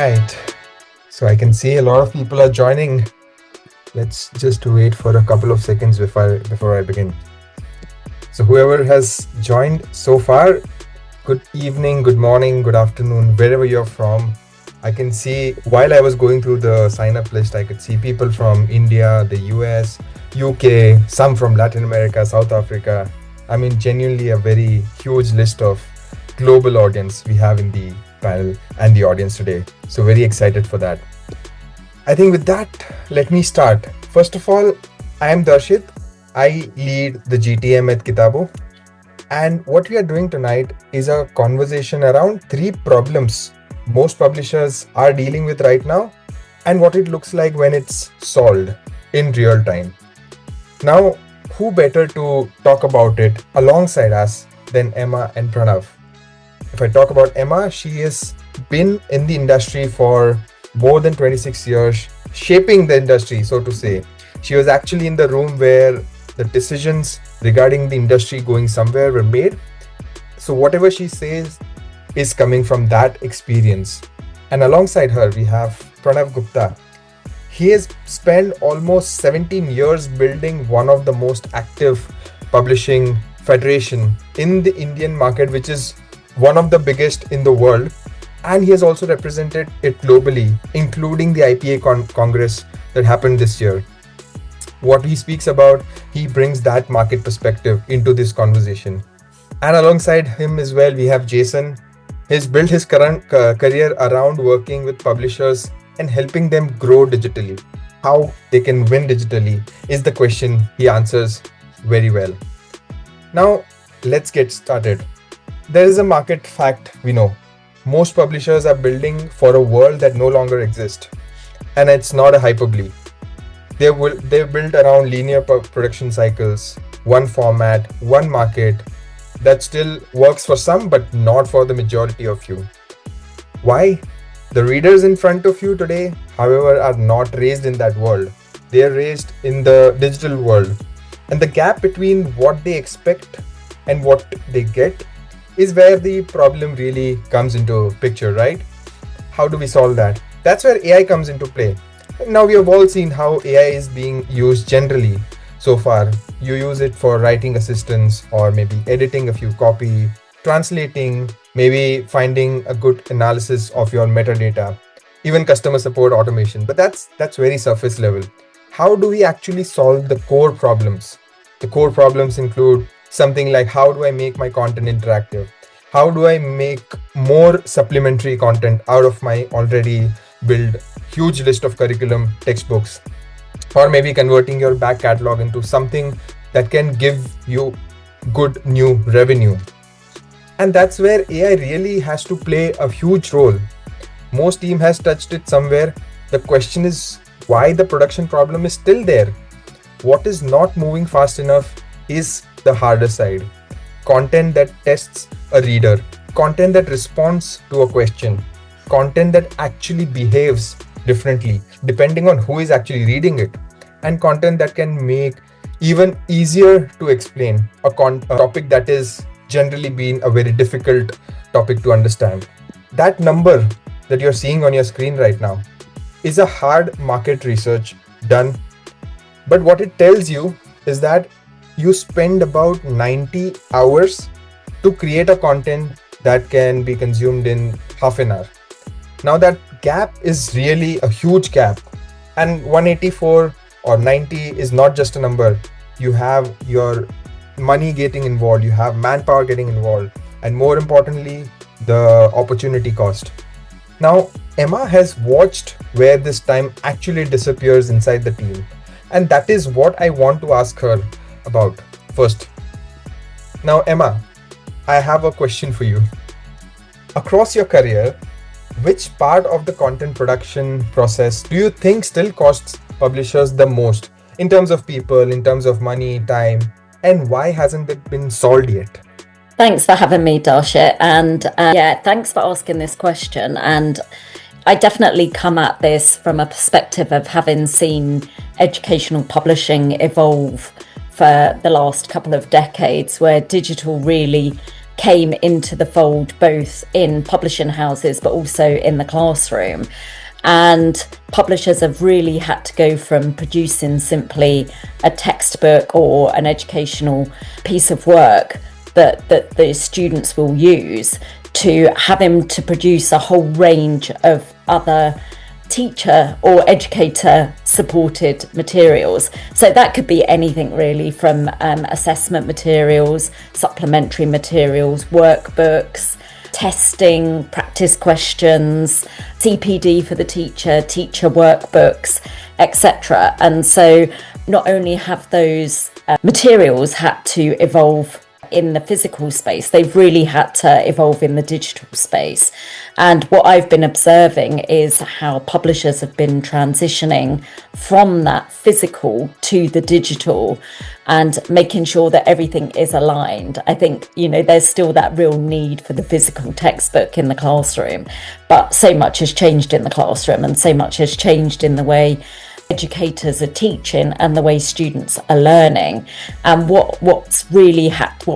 right. So I can see a lot of people are joining. Let's just wait for a couple of seconds before I begin. So whoever has joined so far, good evening, good morning, good afternoon, wherever you're from. I can see while I was going through the sign up list, I could see people from India, the US, UK, some from Latin America, South Africa. I mean, genuinely a very huge list of global audience we have in the panel and the audience today. So very excited for that. I think with that, let me start. First of all, I am Darshit. I lead the GTM at KITABOO. And what we are doing tonight is a conversation around 3 problems most publishers are dealing with right now and what it looks like when it's solved in real time. Now, who better to talk about it alongside us than Emma and Pranav? If I talk about Emma, she has been in the industry for more than 26 years, shaping the industry, so to say. She was actually in the room where the decisions regarding the industry going somewhere were made. So whatever she says is coming from that experience. And alongside her, we have Pranav Gupta. He has spent almost 17 years building one of the most active publishing federation in the Indian market, which is one of the biggest in the world. And he has also represented it globally, including the IPA Congress that happened this year. What he speaks about, he brings that market perspective into this conversation. And alongside him as well, we have Jaisson. He's built his current career around working with publishers and helping them grow digitally. How they can win digitally is the question he answers very well. Now, let's get started. There is a market fact we know. Most publishers are building for a world that no longer exists. And it's not a hyperbole. They're built around linear production cycles, one format, one market that still works for some but not for the majority of you. Why? The readers in front of you today, however, are not raised in that world. They are raised in the digital world. And the gap between what they expect and what they get is where the problem really comes into picture, right? How do we solve that? That's where AI comes into play. Now we have all seen how AI is being used generally so far. You use it for writing assistance or maybe editing a few copy, translating, maybe finding a good analysis of your metadata, even customer support automation. But that's very surface level. How do we actually solve the core problems? The core problems include something like, how do I make my content interactive? How do I make more supplementary content out of my already built huge list of curriculum textbooks? Or maybe converting your back catalog into something that can give you good new revenue. And that's where AI really has to play a huge role. Most team has touched it somewhere. The question is why the production problem is still there. What is not moving fast enough is the harder side. Content that tests a reader, content that responds to a question, content that actually behaves differently depending on who is actually reading it, and content that can make even easier to explain a topic that is generally been a very difficult topic to understand. That number that you're seeing on your screen right now is a hard market research done, but what it tells you is that you spend about 90 hours to create a content that can be consumed in half an hour. Now that gap is really a huge gap, and 184 or 90 is not just a number. You have your money getting involved, you have manpower getting involved, and more importantly, the opportunity cost. Now, Emma has watched where this time actually disappears inside the team, and that is what I want to ask her about first. Now, Emma, I have a question for you. Across your career, which part of the content production process do you think still costs publishers the most in terms of people, in terms of money, time, and why hasn't it been solved yet? Thanks for having me, Darshit. And thanks for asking this question. And I definitely come at this from a perspective of having seen educational publishing evolve for the last couple of decades, where digital really came into the fold both in publishing houses but also in the classroom. And publishers have really had to go from producing simply a textbook or an educational piece of work that the students will use to having to produce a whole range of other teacher or educator supported materials. So that could be anything really from assessment materials, supplementary materials, workbooks, testing, practice questions, CPD for the teacher, teacher workbooks, etc. And so not only have those materials had to evolve in the physical space, they've really had to evolve in the digital space. And what I've been observing is how publishers have been transitioning from that physical to the digital and making sure that everything is aligned. I think, there's still that real need for the physical textbook in the classroom, but so much has changed in the classroom and so much has changed in the way educators are teaching and the way students are learning. And what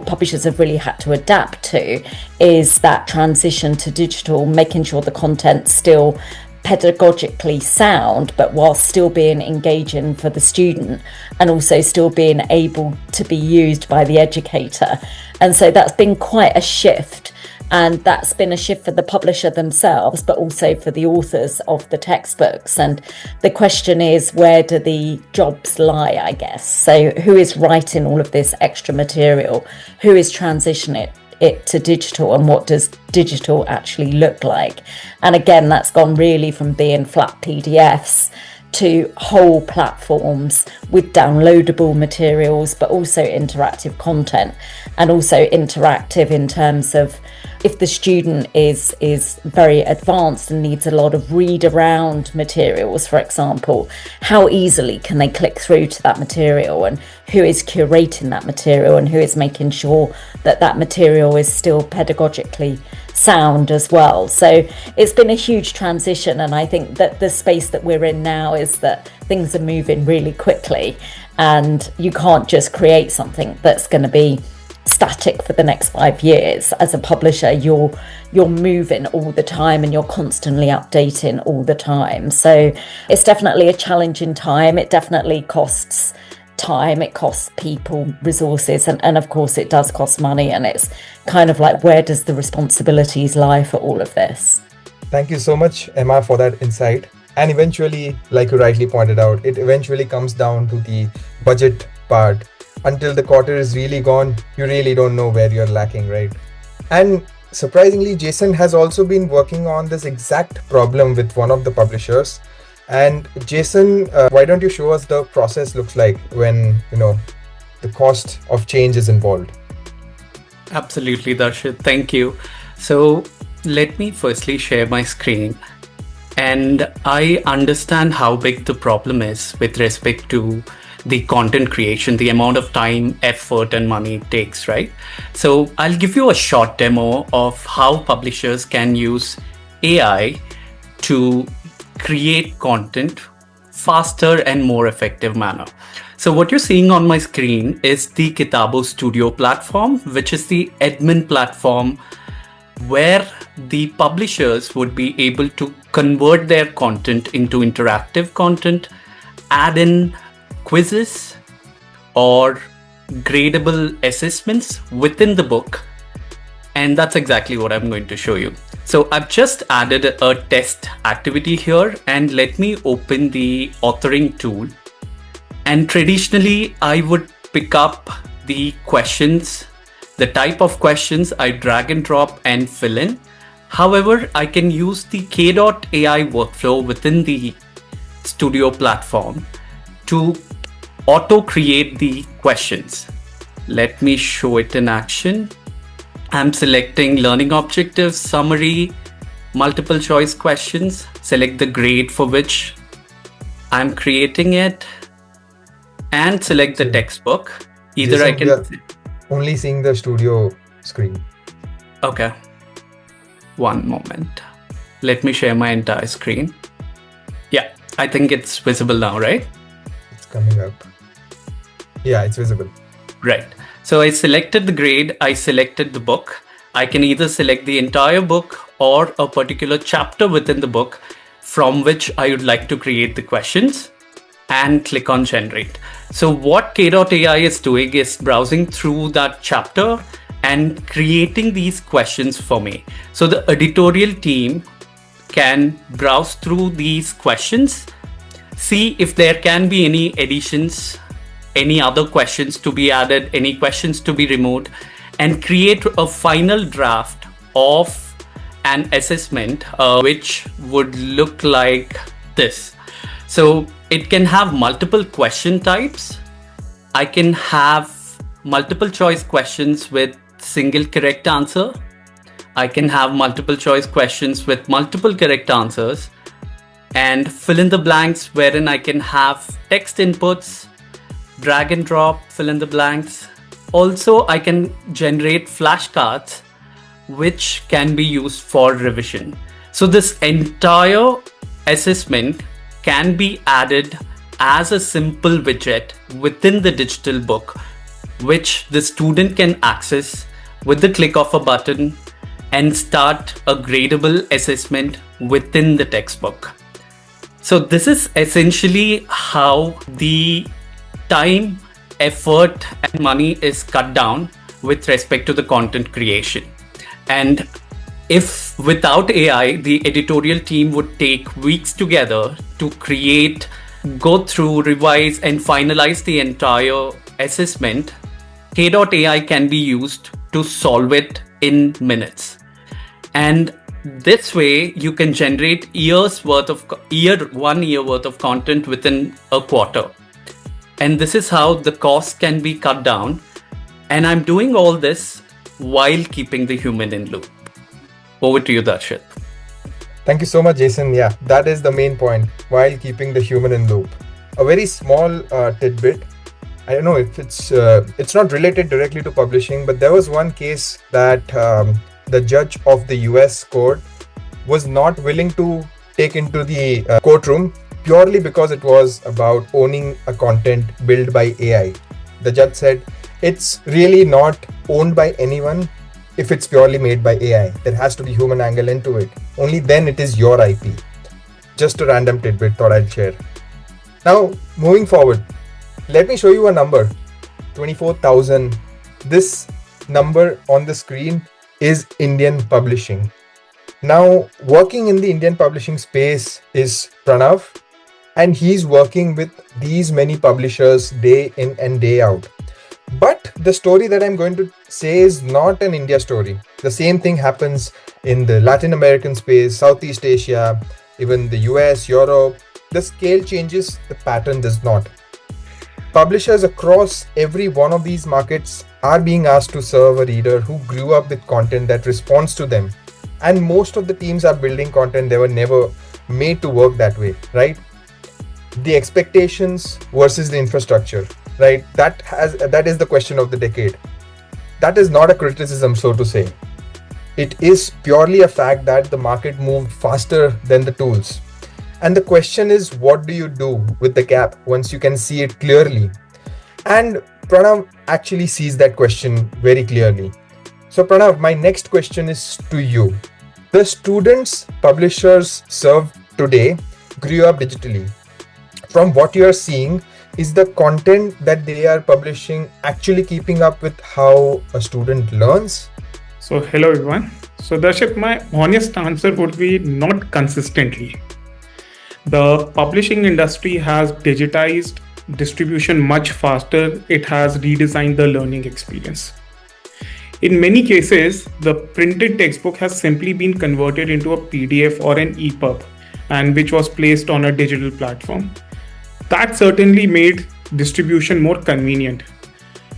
publishers have really had to adapt to is that transition to digital, making sure the content's still pedagogically sound, but while still being engaging for the student and also still being able to be used by the educator. And so that's been quite a shift. And that's been a shift for the publisher themselves, but also for the authors of the textbooks. And the question is, where do the jobs lie, I guess? So who is writing all of this extra material? Who is transitioning it to digital, and what does digital actually look like? And again, that's gone really from being flat PDFs to whole platforms with downloadable materials, but also interactive content, and also interactive in terms of if the student is very advanced and needs a lot of read around materials, for example, how easily can they click through to that material, and who is curating that material, and who is making sure that that material is still pedagogically sound as well. So it's been a huge transition, and I think that the space that we're in now is that things are moving really quickly, and you can't just create something that's going to be static for the next 5 years. As a publisher, you're moving all the time and you're constantly updating all the time. So it's definitely a challenging time. It definitely costs time, it costs people, resources, and of course it does cost money. And it's kind of like, where does the responsibilities lie for all of this? Thank you so much, Emma, for that insight. And eventually, like you rightly pointed out, it eventually comes down to the budget part. Until the quarter is really gone, you really don't know where you're lacking, right? And surprisingly, Jaisson has also been working on this exact problem with one of the publishers. And Jaisson, why don't you show us the process looks like when, the cost of change is involved? Absolutely, Darshit. Thank you. So let me firstly share my screen. And I understand how big the problem is with respect to the content creation, the amount of time, effort, and money it takes, right? So I'll give you a short demo of how publishers can use AI to create content faster and more effective manner. So what you're seeing on my screen is the KITABOO Studio platform, which is the admin platform where the publishers would be able to convert their content into interactive content, add in quizzes or gradable assessments within the book. And that's exactly what I'm going to show you. So I've just added a test activity here, and let me open the authoring tool. And traditionally, I would pick up the questions, the type of questions I drag and drop and fill in. However, I can use the K.AI workflow within the Studio platform to auto create the questions. Let me show it in action. I'm selecting learning objectives, summary, multiple choice questions, select the grade for which I'm creating it, and select the textbook. Either I can only seeing the studio screen. Okay. One moment. Let me share my entire screen. Yeah, I think it's visible now, right? It's coming up. Yeah, it's visible. Right. So I selected the grade, I selected the book, I can either select the entire book or a particular chapter within the book from which I would like to create the questions and click on generate. So what K.AI is doing is browsing through that chapter and creating these questions for me. So the editorial team can browse through these questions, see if there can be any additions, any other questions to be added, any questions to be removed, and create a final draft of an assessment which would look like this. So it can have multiple question types. I can have multiple choice questions with single correct answer. I can have multiple choice questions with multiple correct answers, and fill in the blanks wherein I can have text inputs, drag and drop, fill in the blanks. Also, I can generate flashcards which can be used for revision. So this entire assessment can be added as a simple widget within the digital book, which the student can access with the click of a button and start a gradable assessment within the textbook. So this is essentially how the time, effort, and money is cut down with respect to the content creation. And if without AI, the editorial team would take weeks together to create, go through, revise, and finalize the entire assessment, K.AI can be used to solve it in minutes. And this way, you can generate 1 year worth of content within a quarter. And this is how the cost can be cut down. And I'm doing all this while keeping the human in loop. Over to you, Darshit. Thank you so much, Jaisson. Yeah, that is the main point, while keeping the human in loop. A very small tidbit. I don't know if it's not related directly to publishing, but there was one case that the judge of the US court was not willing to take into the courtroom purely because it was about owning a content built by AI. The judge said it's really not owned by anyone if it's purely made by AI. There has to be human angle into it. Only then it is your IP. Just a random tidbit thought I'd share. Now, moving forward, let me show you a number, 24,000. This number on the screen is Indian publishing. Now, working in the Indian publishing space is Pranav, and he's working with these many publishers day in and day out. But the story that I'm going to say is not an India story. The same thing happens in the Latin American space, Southeast Asia, even the US, Europe. The scale changes, the pattern does not. Publishers across every one of these markets are being asked to serve a reader who grew up with content that responds to them. And most of the teams are building content they were never made to work that way, right? The expectations versus the infrastructure, right? That is the question of the decade. That is not a criticism, so to say. It is purely a fact that the market moved faster than the tools. And the question is, what do you do with the gap once you can see it clearly? And Pranav actually sees that question very clearly. So Pranav, my next question is to you. The students publishers serve today grew up digitally. From what you are seeing, is the content that they are publishing actually keeping up with how a student learns? So hello everyone. So Darshit, my honest answer would be not consistently. The publishing industry has digitized distribution much faster. It has redesigned the learning experience. In many cases, the printed textbook has simply been converted into a PDF or an EPUB, and which was placed on a digital platform. That certainly made distribution more convenient.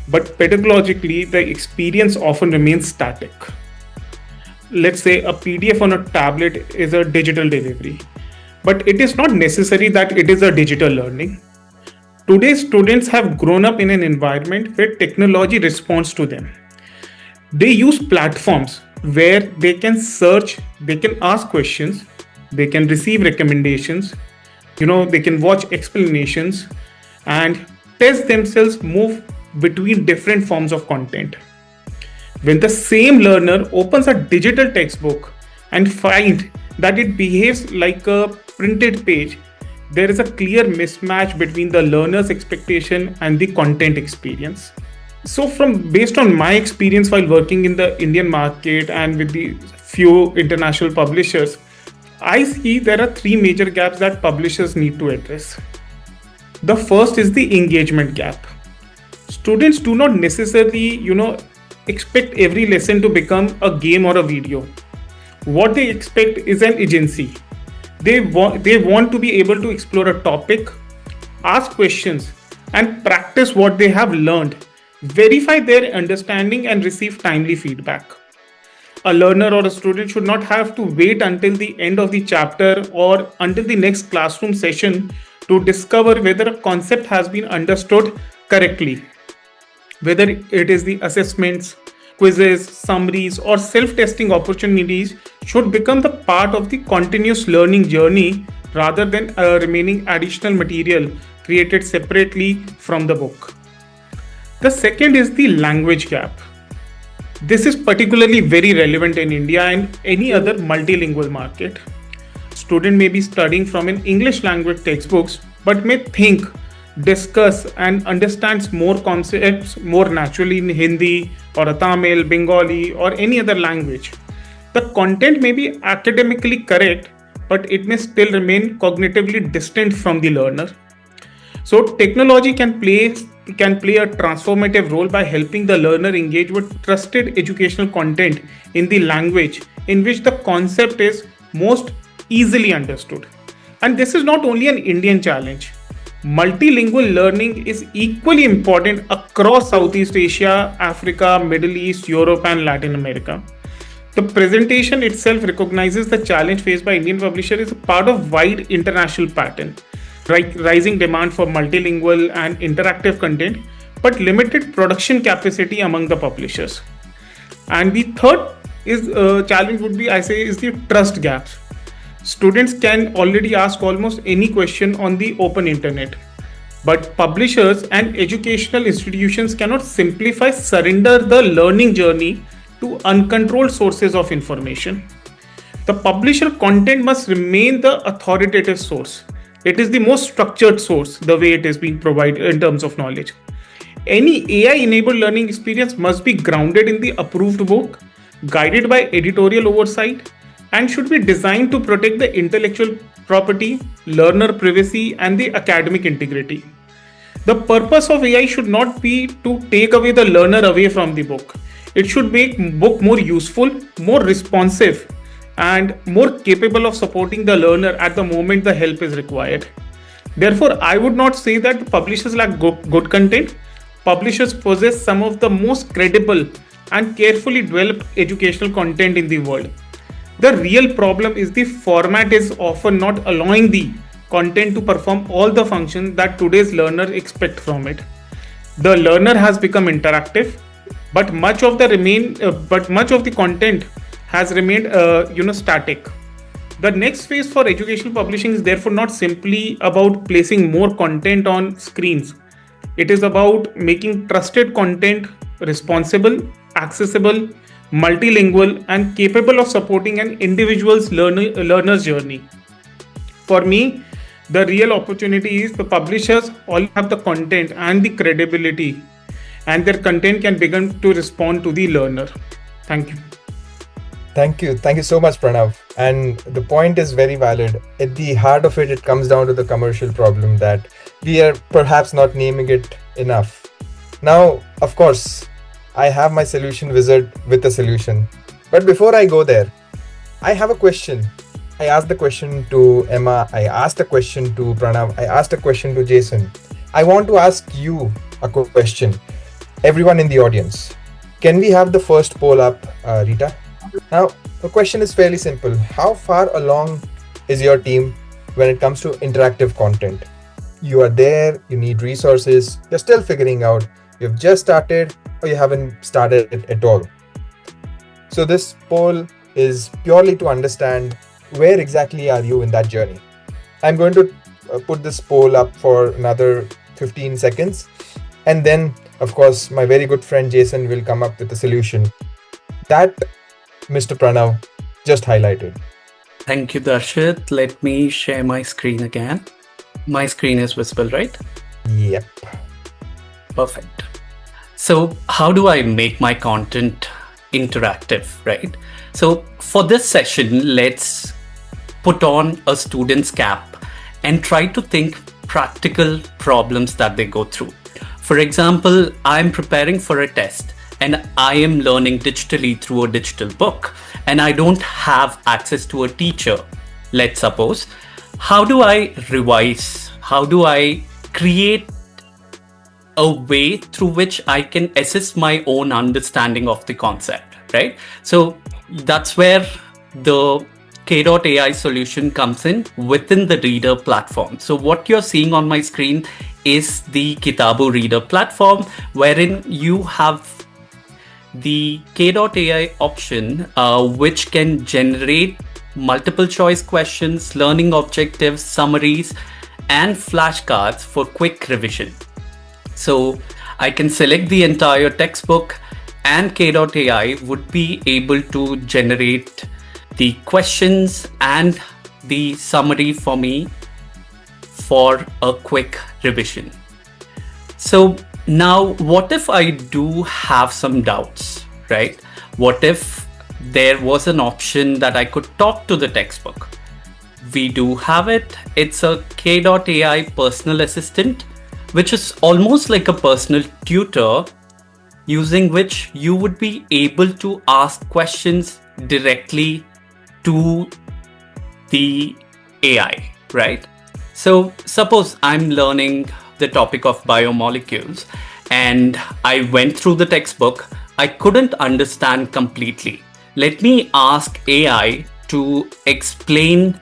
But pedagogically, the experience often remains static. Let's say a PDF on a tablet is a digital delivery. But it is not necessary that it is a digital learning. Today's students have grown up in an environment where technology responds to them. They use platforms where they can search, they can ask questions, they can receive recommendations, they can watch explanations and test themselves, move between different forms of content. When the same learner opens a digital textbook and finds that it behaves like a printed page, there is a clear mismatch between the learner's expectation and the content experience. So, from based on my experience while working in the Indian market and with the few international publishers, I see there are three major gaps that publishers need to address. The first is the engagement gap. Students do not necessarily, expect every lesson to become a game or a video. What they expect is an agency. They want to be able to explore a topic, ask questions, and practice what they have learned, verify their understanding, and receive timely feedback. A learner or a student should not have to wait until the end of the chapter or until the next classroom session to discover whether a concept has been understood correctly. Whether it is the assessments, quizzes, summaries, or self testing opportunities should become the part of the continuous learning journey rather than remaining additional material created separately from the book. The second is the language gap. This is particularly very relevant in India and any other multilingual market. Student may be studying from an English language textbooks but may think, discuss and understands more concepts more naturally in Hindi or a Tamil, Bengali or any other language. The content may be academically correct, but it may still remain cognitively distant from the learner. So technology can play a transformative role by helping the learner engage with trusted educational content in the language in which the concept is most easily understood. And this is not only an Indian challenge. Multilingual learning is equally important across Southeast Asia, Africa, Middle East, Europe, and Latin America. The presentation itself recognizes the challenge faced by Indian publishers is a part of wide international pattern, rising demand for multilingual and interactive content, but limited production capacity among the publishers. And the third challenge would be, is the trust gaps. Students can already ask almost any question on the open internet, but publishers and educational institutions cannot surrender the learning journey to uncontrolled sources of information. The publisher content must remain the authoritative source. It is the most structured source, the way it is being provided in terms of knowledge. Any AI-enabled learning experience must be grounded in the approved book, guided by editorial oversight, and should be designed to protect the intellectual property, learner privacy, and the academic integrity. The purpose of AI should not be to take away the learner away from the book. It should make book more useful, more responsive, and more capable of supporting the learner at the moment the help is required. Therefore, I would not say that publishers lack good content. Publishers possess some of the most credible and carefully developed educational content in the world. The real problem is the format is often not allowing the content to perform all the functions that today's learner expect from it. The learner has become interactive, but much of the content has remained static. The next phase for educational publishing is therefore not simply about placing more content on screens. It is about making trusted content responsible, accessible, multilingual, and capable of supporting an individual's learner's journey. For me, the real opportunity is the publishers all have the content and the credibility, and their content can begin to respond to the learner. Thank you. Thank you so much, Pranav. And the point is very valid. At the heart of it, it comes down to the commercial problem that we are perhaps not naming it enough. Now, of course, I have my solution wizard with a solution. But before I go there, I have a question. I asked the question to Emma. I asked a question to Pranav. I asked a question to Jaisson. I want to ask you a question. Everyone in the audience. Can we have the first poll up, Rita? Now, the question is fairly simple. How far along is your team when it comes to interactive content? You are there, you need resources, you're still figuring out, you've just started or you haven't started it at all. So this poll is purely to understand where exactly are you in that journey. I'm going to put this poll up for another 15 seconds and then of course my very good friend Jaisson will come up with a solution. that Mr. Pranav just highlighted. Thank you, Darshit. Let me share my screen again. My screen is visible, right? Yep. Perfect. So how do I make my content interactive, right? So for this session, let's put on a student's cap and try to think practical problems that they go through. For example, I'm preparing for a test and I am learning digitally through a digital book and I don't have access to a teacher, let's suppose. How do I revise? How do I create a way through which I can assess my own understanding of the concept, right? So that's where the K.AI solution comes in within the reader platform. So what you're seeing on my screen is the KITABOO reader platform, wherein you have the K.AI option, which can generate multiple choice questions, learning objectives, summaries, and flashcards for quick revision. So I can select the entire textbook and K.AI would be able to generate the questions and the summary for me for a quick revision. So now what if I do have some doubts, right? What if there was an option that I could talk to the textbook? We do have it. It's a K.AI personal assistant, which is almost like a personal tutor, using which you would be able to ask questions directly to the AI, right? So suppose I'm learning the topic of biomolecules and I went through the textbook. I couldn't understand completely. Let me ask AI to explain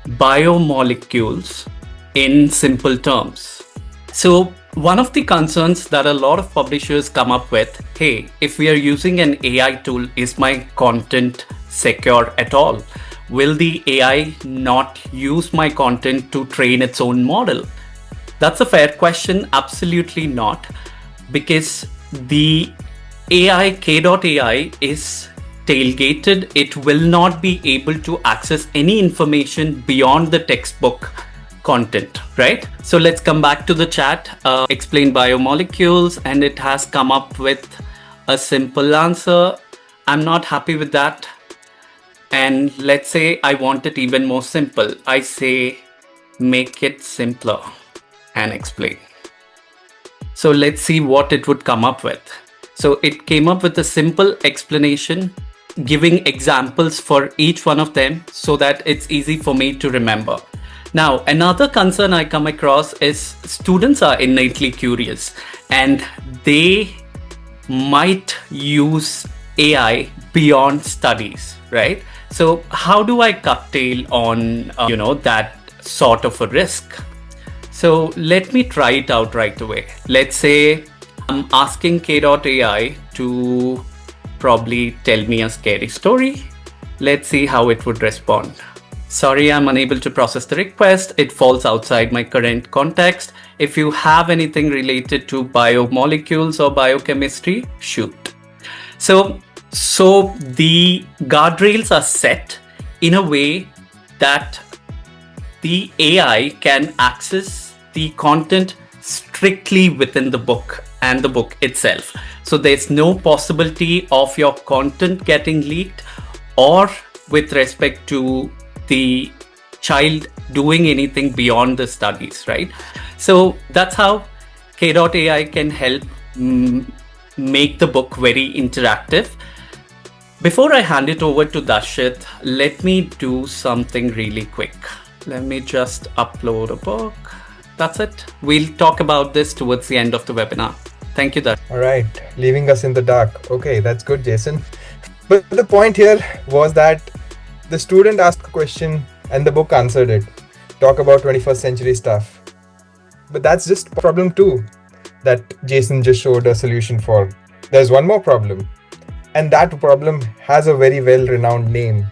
biomolecules in simple terms. So one of the concerns that a lot of publishers come up with, hey, if we are using an AI tool, is my content secure at all? Will the AI not use my content to train its own model? That's a fair question. Absolutely not. Because the AI, K.AI is tailgated. It will not be able to access any information beyond the textbook content, right? So let's come back to the chat, explain biomolecules, and it has come up with a simple answer. I'm not happy with that. And let's say I want it even more simple. I say, make it simpler and explain. So let's see what it would come up with. So it came up with a simple explanation, giving examples for each one of them so that it's easy for me to remember. Now, another concern I come across is students are innately curious and they might use AI beyond studies, right? So how do I curtail on, that sort of a risk? So let me try it out right away. Let's say I'm asking K.AI to probably tell me a scary story. Let's see how it would respond. Sorry, I'm unable to process the request. It falls outside my current context. If you have anything related to biomolecules or biochemistry, shoot. So the guardrails are set in a way that the AI can access the content strictly within the book and the book itself. So there's no possibility of your content getting leaked or with respect to the child doing anything beyond the studies, right? So that's how K.AI can help make the book very interactive. Before I hand it over to Darshit, let me do something really quick. Let me just upload a book. That's it. We'll talk about this towards the end of the webinar. Thank you, Darshit. All right, leaving us in the dark. Okay, that's good, Jaisson. But the point here was that the student asked a question and the book answered it. Talk about 21st century stuff. But that's just problem 2 that Jaisson just showed a solution for. There's one more problem. And that problem has a very well-renowned name.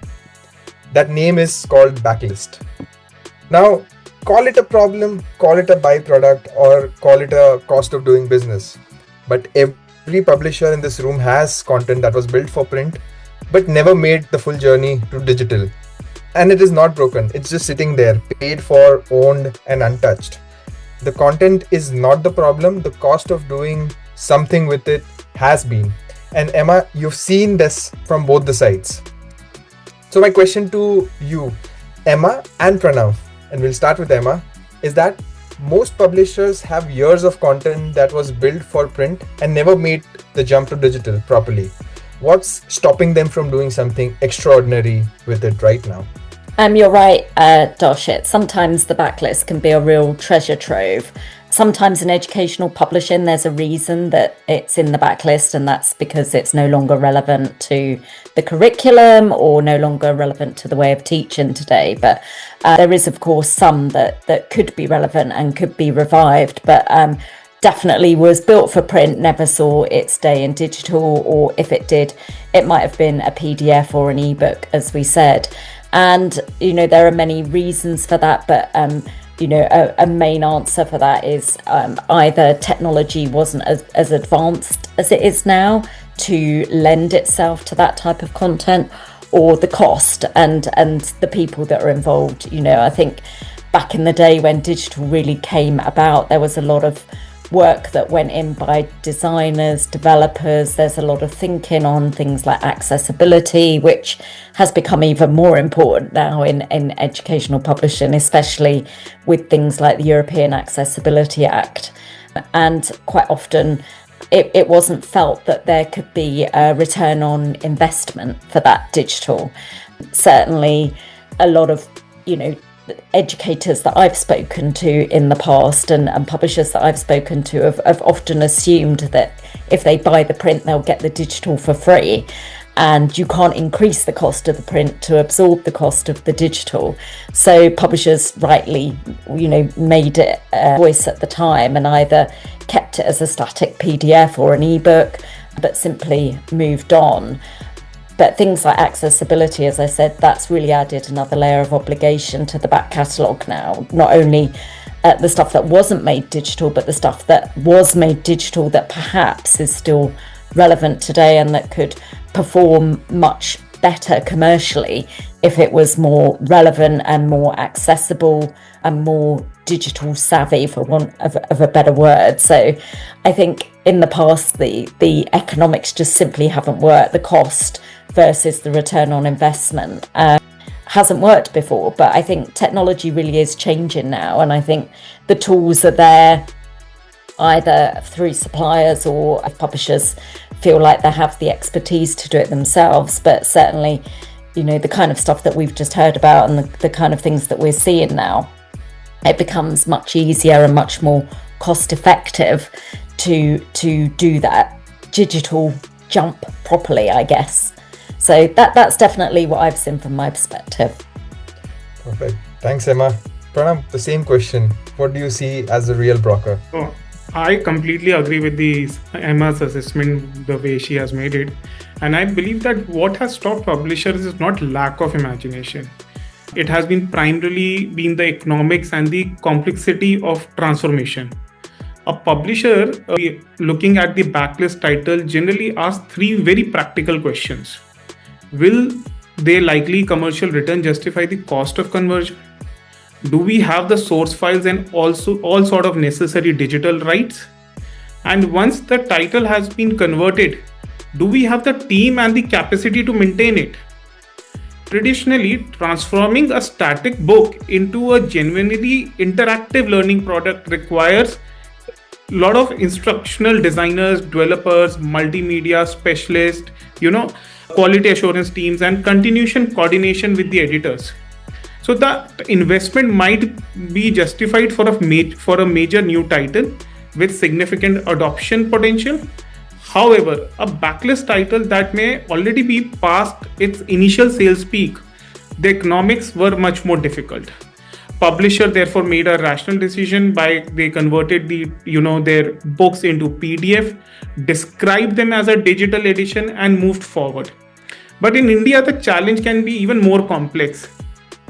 That name is called backlist. Now, call it a problem, call it a byproduct, or call it a cost of doing business. But every publisher in this room has content that was built for print, but never made the full journey to digital. And it is not broken, it's just sitting there, paid for, owned, and untouched. The content is not the problem, the cost of doing something with it has been. And Emma, you've seen this from both the sides. So my question to you, Emma and Pranav, and we'll start with Emma, is that most publishers have years of content that was built for print and never made the jump to digital properly. What's stopping them from doing something extraordinary with it right now? You're right, Darshit. Sometimes the backlist can be a real treasure trove. Sometimes in educational publishing, there's a reason that it's in the backlist, and that's because it's no longer relevant to the curriculum or no longer relevant to the way of teaching today. But there is, of course, some that could be relevant and could be revived, but definitely was built for print, never saw its day in digital, or if it did, it might have been a PDF or an ebook, as we said. And, there are many reasons for that, but, a main answer for that is either technology wasn't as advanced as it is now to lend itself to that type of content, or the cost and the people that are involved. I think back in the day when digital really came about, there was a lot of work that went in by designers, developers. There's a lot of thinking on things like accessibility, which has become even more important now in educational publishing, especially with things like the European Accessibility Act. And quite often it wasn't felt that there could be a return on investment for that digital. Certainly a lot of, educators that I've spoken to in the past and publishers that I've spoken to have often assumed that if they buy the print, they'll get the digital for free. And you can't increase the cost of the print to absorb the cost of the digital. So publishers rightly, made it a choice at the time and either kept it as a static PDF or an ebook, but simply moved on. But things like accessibility, as I said, that's really added another layer of obligation to the back catalogue now. Not only the stuff that wasn't made digital, but the stuff that was made digital that perhaps is still relevant today and that could perform much better commercially if it was more relevant and more accessible and more digital savvy, for want of a better word. So I think in the past, the economics just simply haven't worked. The cost versus the return on investment hasn't worked before, but I think technology really is changing now, and I think the tools are there either through suppliers or if publishers feel like they have the expertise to do it themselves. But certainly, the kind of stuff that we've just heard about and the kind of things that we're seeing now, it becomes much easier and much more cost effective to do that digital jump properly, I guess. So that's definitely what I've seen from my perspective. Perfect. Thanks, Emma. Pranav, the same question. What do you see as the real blocker? Oh, I completely agree with Emma's assessment, the way she has made it. And I believe that what has stopped publishers is not lack of imagination. It has been primarily the economics and the complexity of transformation. A publisher looking at the backlist title generally asks three very practical questions. Will their likely commercial return justify the cost of conversion? Do we have the source files and also all sort of necessary digital rights? And once the title has been converted, do we have the team and the capacity to maintain it? Traditionally, transforming a static book into a genuinely interactive learning product requires a lot of instructional designers, developers, multimedia specialists, quality assurance teams, and continuation coordination with the editors. So that investment might be justified for a major new title with significant adoption potential. However, a backlist title that may already be past its initial sales peak, the economics were much more difficult. Publisher therefore made a rational decision they converted their books into PDF, described them as a digital edition, and moved forward. But in India, the challenge can be even more complex.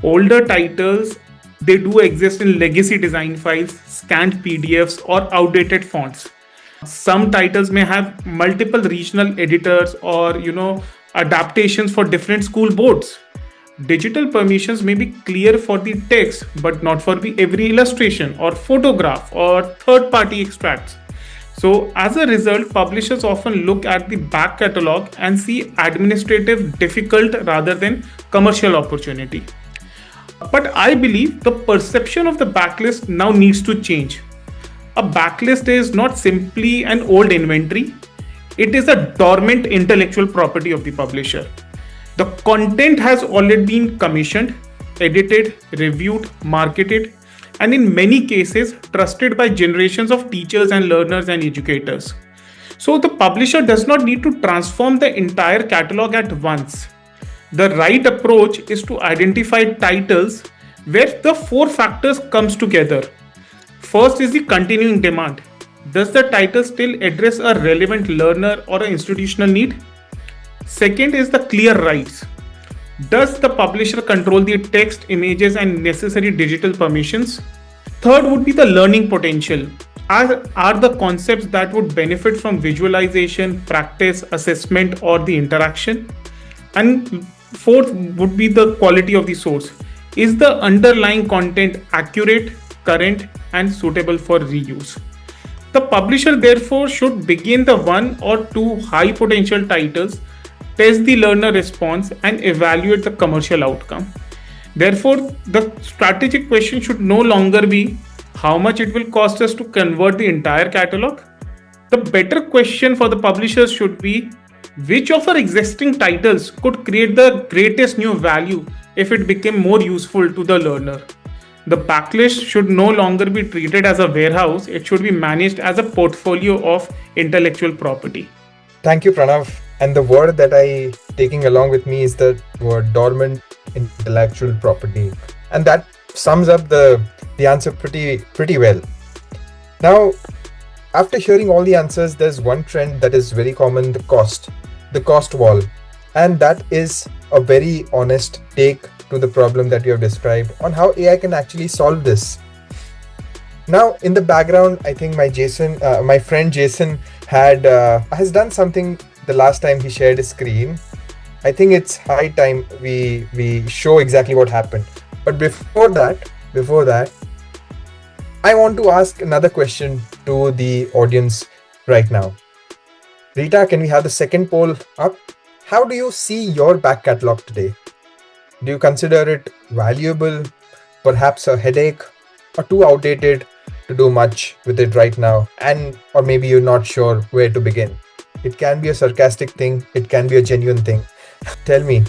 Older titles, they do exist in legacy design files, scanned PDFs, or outdated fonts. Some titles may have multiple regional editors or adaptations for different school boards. Digital permissions may be clear for the text, but not for the every illustration or photograph or third-party extracts. So, as a result, publishers often look at the back catalog and see administrative difficult rather than commercial opportunity. But I believe the perception of the backlist now needs to change. A backlist is not simply an old inventory, it is a dormant intellectual property of the publisher. The content has already been commissioned, edited, reviewed, marketed, and in many cases trusted by generations of teachers and learners and educators. So the publisher does not need to transform the entire catalog at once. The right approach is to identify titles where the four factors comes together. First is the continuing demand. Does the title still address a relevant learner or an institutional need? Second is the clear rights. Does the publisher control the text, images, and necessary digital permissions? Third would be the learning potential. Are the concepts that would benefit from visualization, practice, assessment, or the interaction? And fourth would be the quality of the source. Is the underlying content accurate, current, and suitable for reuse? The publisher therefore should begin the one or two high potential titles, test the learner response, and evaluate the commercial outcome. Therefore, the strategic question should no longer be how much it will cost us to convert the entire catalog. The better question for the publishers should be which of our existing titles could create the greatest new value if it became more useful to the learner. The backlist should no longer be treated as a warehouse, it should be managed as a portfolio of intellectual property. Thank you, Pranav. And the word that I taking along with me is the word dormant intellectual property. And that sums up the answer pretty well. Now, after hearing all the answers, there's one trend that is very common, the cost wall. And that is a very honest take to the problem that you have described on how AI can actually solve this. Now, in the background, I think my friend Jaisson has done something the last time he shared his screen. I think it's high time we show exactly what happened. But before that, I want to ask another question to the audience right now. Rita, can we have the second poll up? How do you see your back catalog today? Do you consider it valuable, perhaps a headache, or too outdated to do much with it right now? Or maybe you're not sure where to begin. It can be a sarcastic thing, it can be a genuine thing. Tell me,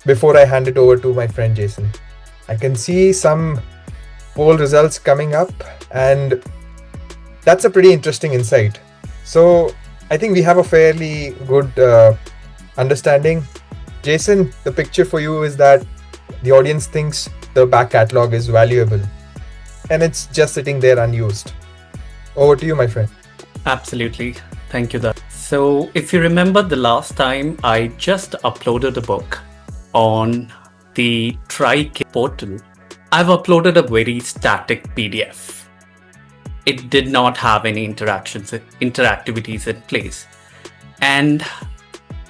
before I hand it over to my friend Jaisson. I can see some poll results coming up, and that's a pretty interesting insight. So I think we have a fairly good understanding. Jaisson, the picture for you is that the audience thinks the back catalog is valuable and it's just sitting there unused. Over to you, my friend. Absolutely. Thank you, Dar. So if you remember the last time I just uploaded a book on the TryKit portal, I've uploaded a very static PDF. It did not have any interactivities in place. And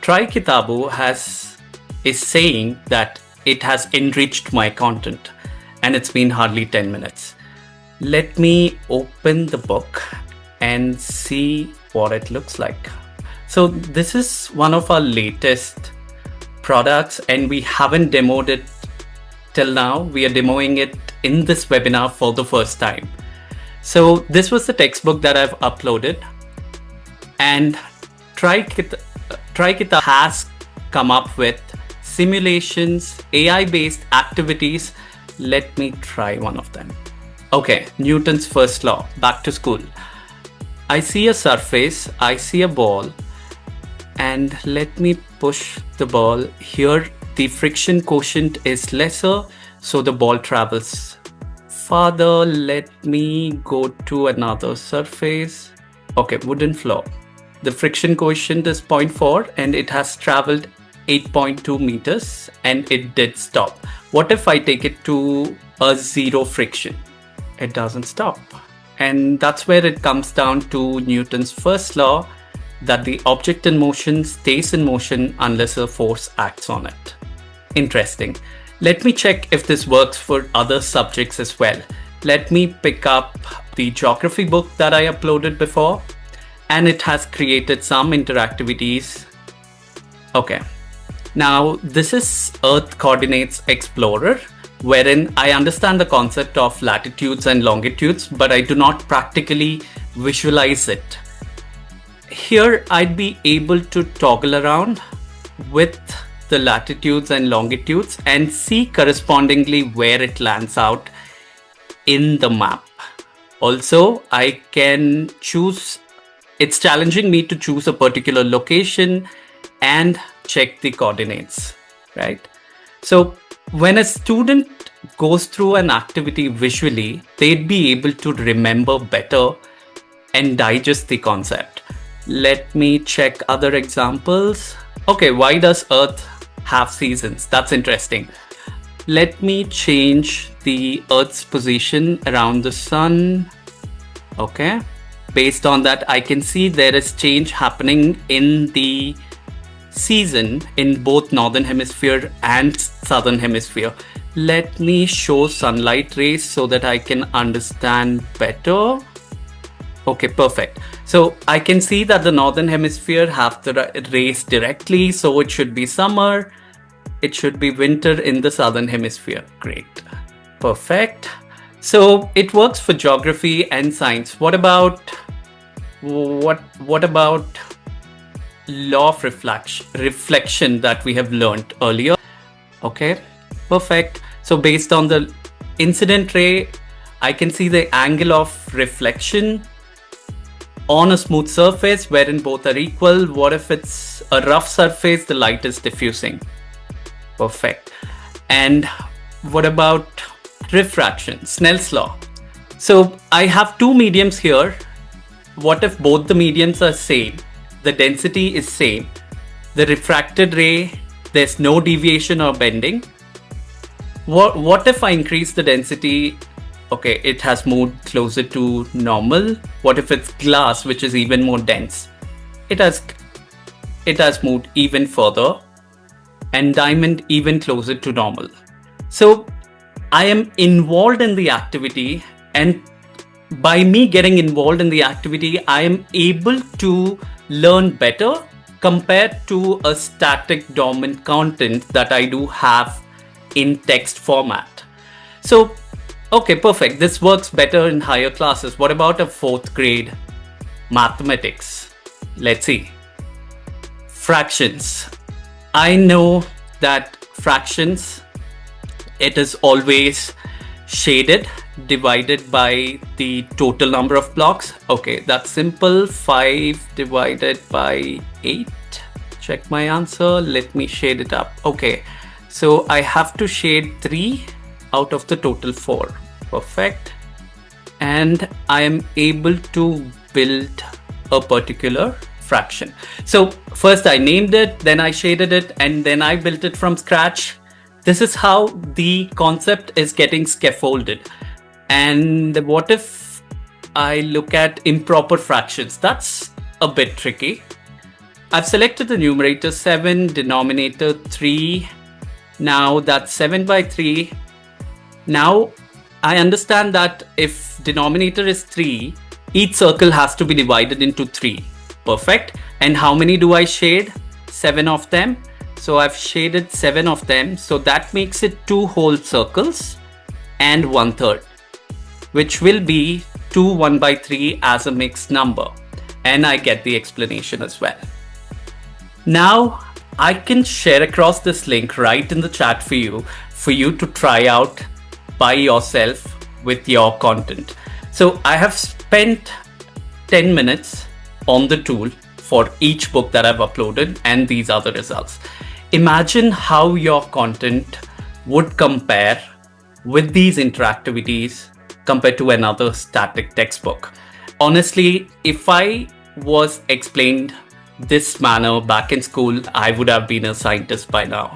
KITABOO is saying that it has enriched my content, and it's been hardly 10 minutes. Let me open the book and see what it looks like. So this is one of our latest products, and we haven't demoed it till now. We are demoing it in this webinar for the first time. So this was the textbook that I've uploaded, and TryKit has come up with simulations, AI-based activities. Let me try one of them. Okay, Newton's first law, back to school. I see a surface, I see a ball, and let me push the ball. Here, the friction quotient is lesser, so the ball travels farther. Let me go to another surface. Okay, wooden floor. The friction quotient is 0.4 and it has traveled 8.2 meters and it did stop. What if I take it to a zero friction? It doesn't stop. And that's where it comes down to Newton's first law. that the object in motion stays in motion unless a force acts on it. Interesting. Let me check if this works for other subjects as well. Let me pick up the geography book that I uploaded before, and it has created some interactivities. Okay. Now, this is Earth Coordinates Explorer, wherein I understand the concept of latitudes and longitudes, but I do not practically visualize it. Here, I'd be able to toggle around with the latitudes and longitudes and see correspondingly where it lands out in the map. Also, I can choose, it's challenging me to choose a particular location and check the coordinates, right? So when a student goes through an activity visually, they'd be able to remember better and digest the concept. Let me check other examples. Okay, why does Earth have seasons? That's interesting. Let me change the Earth's position around the sun. Okay, based on that, I can see there is change happening in the season in both northern hemisphere and southern hemisphere. Let me show sunlight rays so that I can understand better. Okay, perfect. So I can see that the northern hemisphere have the rays directly, so it should be summer. It should be winter in the southern hemisphere. Great. Perfect. So it works for geography and science. What about law of reflection that we have learned earlier? Okay, perfect. So based on the incident ray, I can see the angle of reflection on a smooth surface wherein both are equal. What if it's a rough surface? The light is diffusing. Perfect. And what about refraction, Snell's law? So I have two mediums here. What if both the mediums are same? The density is same. The refracted ray, there's no deviation or bending. What if I increase the density? Okay, it has moved closer to normal. What if it's glass, which is even more dense? It has moved even further, and diamond even closer to normal. So I am involved in the activity, and by me getting involved in the activity, I am able to learn better compared to a static dormant content that I do have in text format. So, okay, perfect. This works better in higher classes. What about a 4th grade mathematics? Let's see. Fractions. I know that fractions, it is always shaded, divided by the total number of blocks. Okay, that's simple. 5 divided by 8. Check my answer. Let me shade it up. Okay, so I have to shade 3 out of the total 4. Perfect. And I am able to build a particular fraction. So first I named it, then I shaded it, and then I built it from scratch. This is how the concept is getting scaffolded. And what if I look at improper fractions? That's a bit tricky. I've selected the numerator 7, denominator 3. Now that's 7 by 3. Now I understand that if denominator is 3, each circle has to be divided into 3. Perfect. And how many do I shade? 7 of them. So I've shaded 7 of them. So that makes it 2 whole circles and 1/3, which will be 2 1 by 3 as a mixed number. And I get the explanation as well. Now I can share across this link right in the chat for you to try out by yourself with your content. So I have spent 10 minutes on the tool for each book that I've uploaded, and these are the results. Imagine how your content would compare with these interactivities compared to another static textbook. Honestly, if I was explained this manner back in school, I would have been a scientist by now.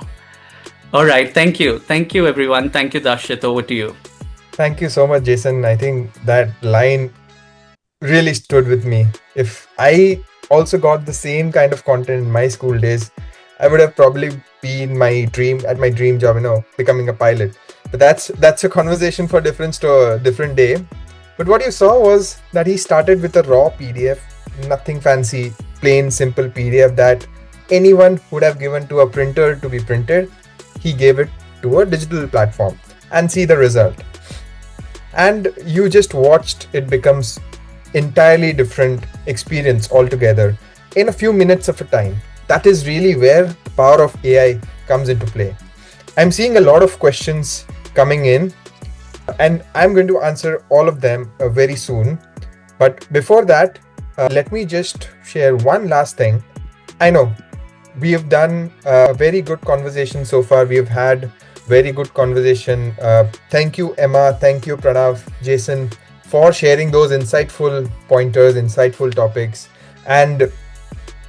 All right, thank you. Thank you, everyone. Thank you, Darshit. Over to you. Thank you so much, Jaisson. I think that line really stood with me. If I also got the same kind of content in my school days, I would have probably been my dream job, becoming a pilot. But that's a conversation for different day. But what you saw was that he started with a raw PDF, nothing fancy, plain simple PDF that anyone would have given to a printer to be printed. He gave it to a digital platform and see the result. And you just watched it becomes entirely different experience altogether in a few minutes of a time. That is really where the power of AI comes into play. I'm seeing a lot of questions coming in, and I'm going to answer all of them very soon. But before that, let me just share one last thing. I know we have done a very good conversation so far. We have had very good conversation. Thank you, Emma. Thank you, Pranav, Jaisson, for sharing those insightful pointers, insightful topics. And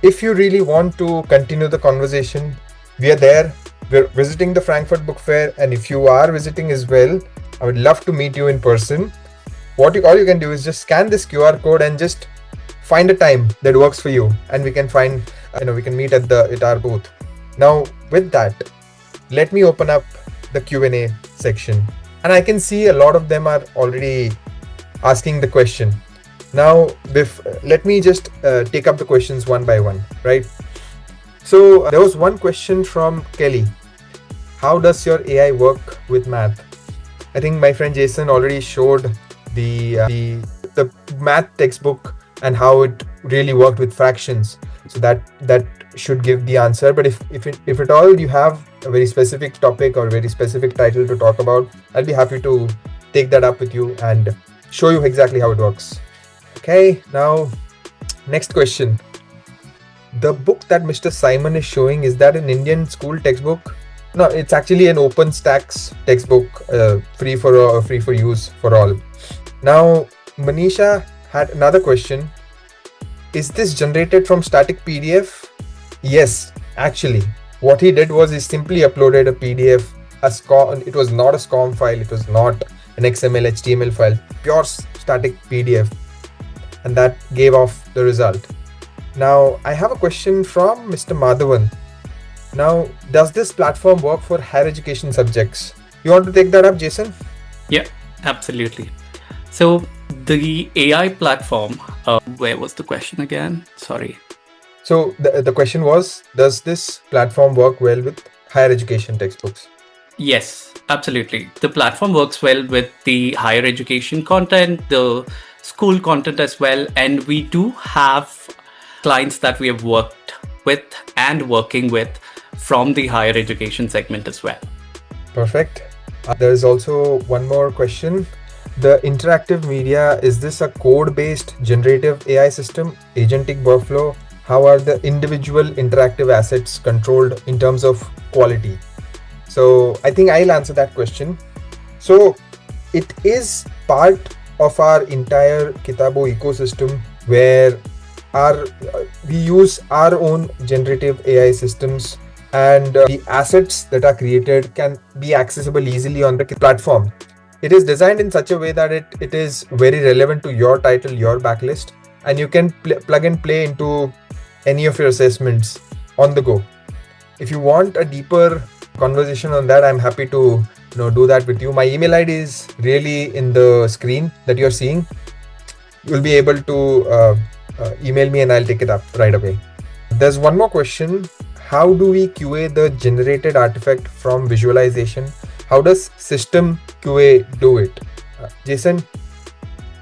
if you really want to continue the conversation, we are there. We're visiting the Frankfurt Book Fair, and if you are visiting as well, I would love to meet you in person. All you can do is just scan this QR code and just find a time that works for you, and we can meet at our booth. Now, with that, let me open up the Q&A section, and I can see a lot of them are already asking the question. Now, let me just take up the questions one by one, right? So there was one question from Kelly. How does your AI work with math? I think my friend Jaisson already showed the math textbook and how it really worked with fractions. So that should give the answer. But if at all you have a very specific topic or very specific title to talk about, I'll be happy to take that up with you and show you exactly how it works. Okay, now next question. The book that Mr. Simon is showing, is that an Indian school textbook? No, it's actually an OpenStax textbook, free for use for all. Now, Manisha had another question. Is this generated from static PDF? Yes, actually. What he did was he simply uploaded a PDF, it was not a SCORM file, it was not an XML, HTML file, pure static PDF. And that gave off the result. Now, I have a question from Mr. Madhavan. Now, does this platform work for higher education subjects? You want to take that up, Jaisson? Yeah, absolutely. So the AI platform, where was the question again? Sorry. So the question was, does this platform work well with higher education textbooks? Yes, absolutely. The platform works well with the higher education content, the school content as well. And we do have clients that we have worked with and working with from the higher education segment as well. Perfect. There is also one more question. The interactive media, is this a code-based generative AI system, agentic workflow? How are the individual interactive assets controlled in terms of quality? So I think I'll answer that question. So it is part of our entire KITABOO ecosystem where we use our own generative AI systems, and the assets that are created can be accessible easily on the platform. It is designed in such a way that it is very relevant to your title, your backlist, and you can plug and play into any of your assessments on the go. If you want a deeper conversation on that, I'm happy to do that with you. My email ID is really in the screen that you're seeing. You'll be able to email me and I'll take it up right away. There's one more question. How do we QA the generated artifact from visualization? How does system QA do it? Jaisson,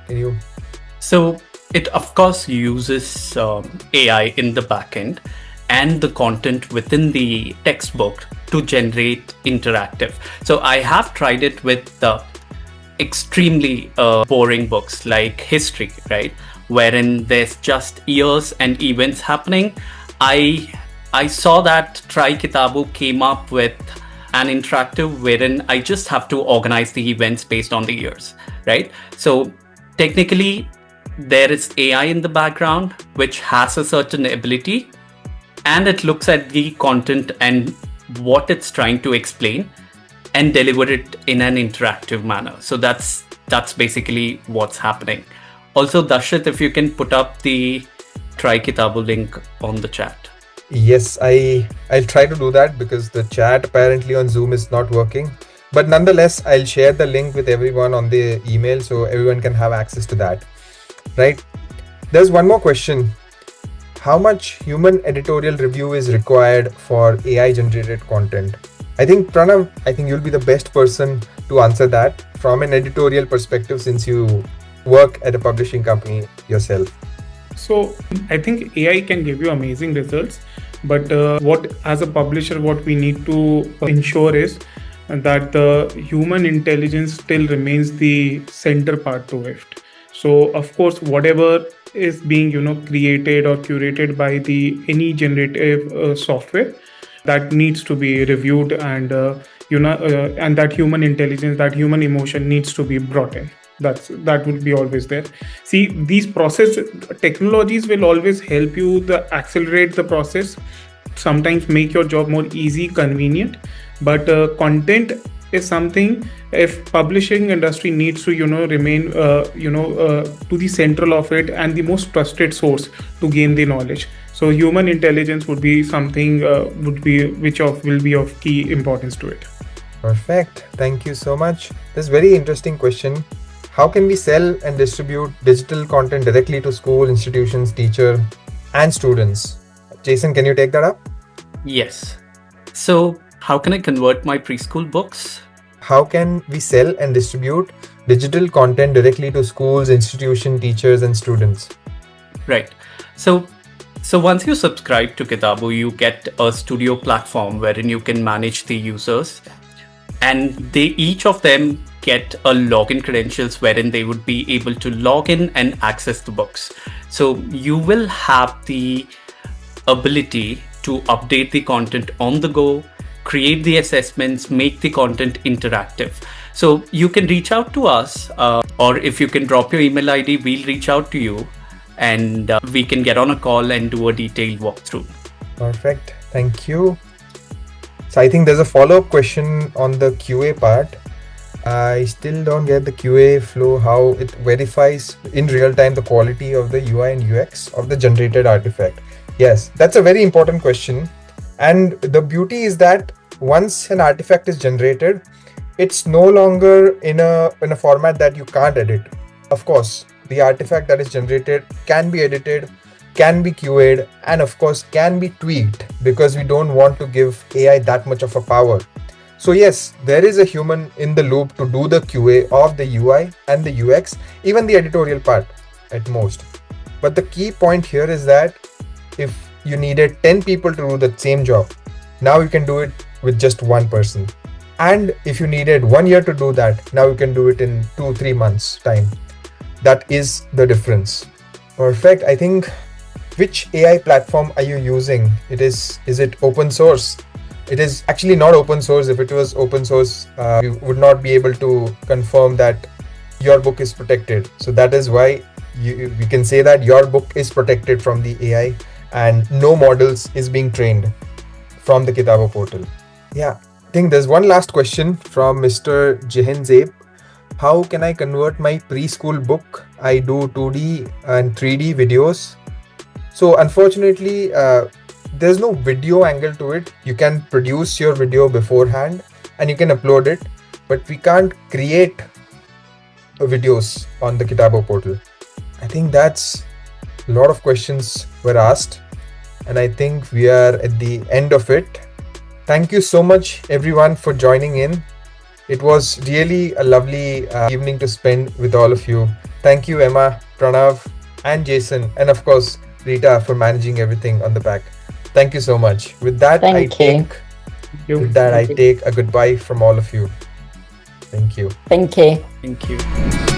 can you? So it of course uses AI in the backend and the content within the textbook to generate interactive. So I have tried it with the extremely boring books like history, right? Wherein there's just years and events happening. I saw that Try KITABOO came up with an interactive wherein I just have to organize the events based on the years, right? So technically there is AI in the background which has a certain ability, and it looks at the content and what it's trying to explain and deliver it in an interactive manner. So that's basically what's happening. Also, Darshit, if you can put up the try KITABOO link on the chat. Yes, I'll try to do that because the chat apparently on Zoom is not working. But nonetheless, I'll share the link with everyone on the email so everyone can have access to that. Right? There's one more question. How much human editorial review is required for AI generated content? I think Pranav, you'll be the best person to answer that from an editorial perspective since you work at a publishing company yourself. So I think AI can give you amazing results, but what as a publisher, what we need to ensure is that the human intelligence still remains the center part to it. So of course, whatever is being created or curated by the any generative software, that needs to be reviewed, and and that human intelligence, that human emotion needs to be brought in. That would be always there. See, these process technologies will always help you accelerate the process, sometimes make your job more easy, convenient, but content is something, if publishing industry needs to remain to the central of it and the most trusted source to gain the knowledge. So human intelligence would be something will be of key importance to it. Perfect. Thank you so much. This very interesting question. How can we sell and distribute digital content directly to school, institutions, teacher, and students? Jaisson, can you take that up? Yes. So how can I convert my preschool books? How can we sell and distribute digital content directly to schools, institutions, teachers, and students? Right. So once you subscribe to KITABOO, you get a studio platform wherein you can manage the users, and each of them get a login credentials wherein they would be able to log in and access the books. So you will have the ability to update the content on the go, create the assessments, make the content interactive. So you can reach out to us, or if you can drop your email ID, we'll reach out to you, and we can get on a call and do a detailed walkthrough. Perfect. Thank you. So I think there's a follow-up question on the QA part. I still don't get the QA flow, how it verifies in real time the quality of the UI and UX of the generated artifact. Yes, that's a very important question. And the beauty is that once an artifact is generated, it's no longer in a format that you can't edit. Of course, the artifact that is generated can be edited, can be QA'd, and of course can be tweaked because we don't want to give AI that much of a power. So yes, there is a human in the loop to do the QA of the UI and the UX, even the editorial part at most. But the key point here is that if you needed 10 people to do the same job, now you can do it with just one person. And if you needed 1 year to do that, now you can do it in 2-3 months time. That is the difference. Perfect. I think, which AI platform are you using? Is it open source? It is actually not open source. If it was open source, we would not be able to confirm that your book is protected. So that is why we can say that your book is protected from the AI and no models is being trained from the KITABOO portal. Yeah, I think there's one last question from Mr. Jehin Zabe. How can I convert my preschool book? I do 2D and 3D videos. So unfortunately, there's no video angle to it. You can produce your video beforehand and you can upload it, but we can't create videos on the KITABOO portal. I think that's a lot of questions were asked, and I think we are at the end of it. Thank you so much everyone for joining in. It was really a lovely evening to spend with all of you. Thank you, Emma, Pranav, and Jaisson, and of course Rita for managing everything on the back. Thank you so much. With that, I take a goodbye from all of you. Thank you. Thank you. Thank you.